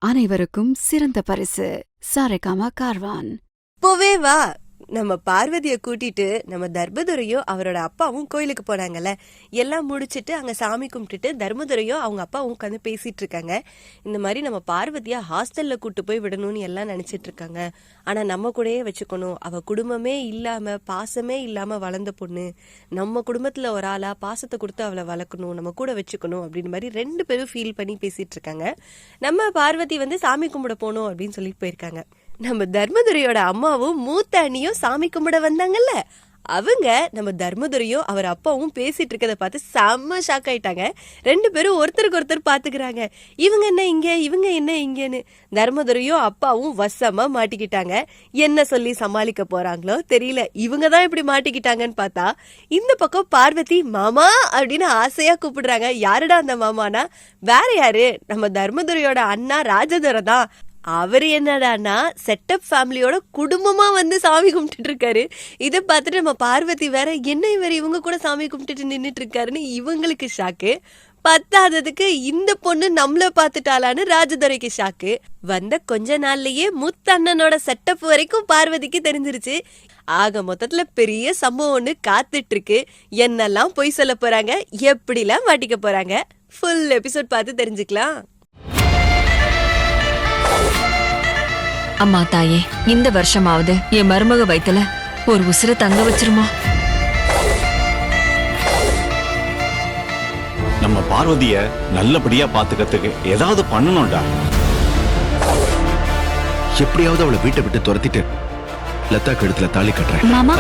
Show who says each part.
Speaker 1: அனைவருக்கும் சிறந்த பரிசு சாரேகாமா கார்வான்.
Speaker 2: போவே வா. நம்ம பார்வதிய கூட்டிட்டு நம்ம தர்மதுரையும் அவரோட அப்பாவும் கோயிலுக்கு போனாங்கல்ல. எல்லாம் முடிச்சிட்டு அங்க சாமி கும்பிட்டுட்டு தர்மதுரையும் அவங்க அப்பாவும் உட்காந்து பேசிட்டு இருக்காங்க. இந்த மாதிரி நம்ம பார்வதியா ஹாஸ்டல்ல கூட்டு போய் விடணும்னு எல்லாம் நினைச்சிட்டு இருக்காங்க. ஆனா நம்ம கூடயே வச்சுக்கணும், அவ குடும்பமே இல்லாம பாசமே இல்லாம வளர்ந்த பொண்ணு, நம்ம குடும்பத்துல ஒரு ஆளா பாசத்தை கொடுத்து அவளை வளர்க்கணும், நம்ம கூட வச்சுக்கணும் அப்படின்னு மாதிரி 2 பேரும் ஃபீல் பண்ணி பேசிட்டு இருக்காங்க. நம்ம பார்வதி சாமி கும்பிட போகணும் அப்படின்னு சொல்லிட்டு போயிருக்காங்க. நம்ம தர்மதுரையோட அம்மாவும் மூத்த அண்ணியும் சாமி கும்பிட வந்தாங்கல்ல, அவங்க நம்ம தர்மதுரையும் அவர் அப்பாவும் பேசிட்டு இருக்கதை பார்த்து செம்ம ஷாக் ஆயிட்டாங்க. 2 பேரும் ஒருத்தருக்கு ஒருத்தர் பாத்துக்கிறாங்க. இவங்க என்ன இங்க, இவங்க என்ன இங்கன்னு. தர்மதுரையும் அப்பாவும் வசமா மாட்டிக்கிட்டாங்க. என்ன சொல்லி சமாளிக்க போறாங்களோ தெரியல. இவங்க தான் இப்படி மாட்டிக்கிட்டாங்கன்னு பார்த்தா இந்த பக்கம் பார்வதி மாமா அப்படின்னு ஆசையா கூப்பிடுறாங்க. யாருடா அந்த மாமானா வேற யாரு, நம்ம தர்மதுரையோட அண்ணா ராஜதுரை தான். அவரு என்னடானா செட்டப் ஃபேமிலியோட குடும்பமா சாமி கும்பிட்டு இருக்காரு. இதை பார்த்துட்டு நம்ம பார்வதி வேற என்ன இவர் இவங்க கூட சாமி கும்பிட்டுட்டு நின்றுட்டு இருக்காருன்னு இவங்களுக்கு ஷாக்கு. பத்தாததுக்கு இந்த பொண்ணு நம்மள பாத்துட்டாளான்னு ராஜதுரைக்கு ஷாக்கு. வந்த கொஞ்ச நாள்லயே முத்தண்ணனோட செட்டப் வரைக்கும் பார்வதிக்கு தெரிஞ்சிருச்சு. ஆக மொத்தத்துல பெரிய சம்பவம் ஒண்ணு காத்துட்டு இருக்கு. என்னெல்லாம் பொய் சொல்ல போறாங்க, எப்படிலாம் மாட்டிக்க போறாங்க, ஃபுல் எபிசோட் பார்த்து தெரிஞ்சுக்கலாம்.
Speaker 3: அம்மா தாயே, இந்த வருஷமாவது என் மருமக வயித்துல ஒரு உசிர தங்க வச்சிருமா.
Speaker 4: நம்ம பார்வதிய நல்லபடியா பாத்துக்கிறதுக்கு ஏதாவது பண்ணணும்டா.
Speaker 5: எப்படியாவது அவளை வீட்டை விட்டு துரத்திட்டு லதா கழுத்துல தாலி கட்டுறேன்.
Speaker 3: மாமா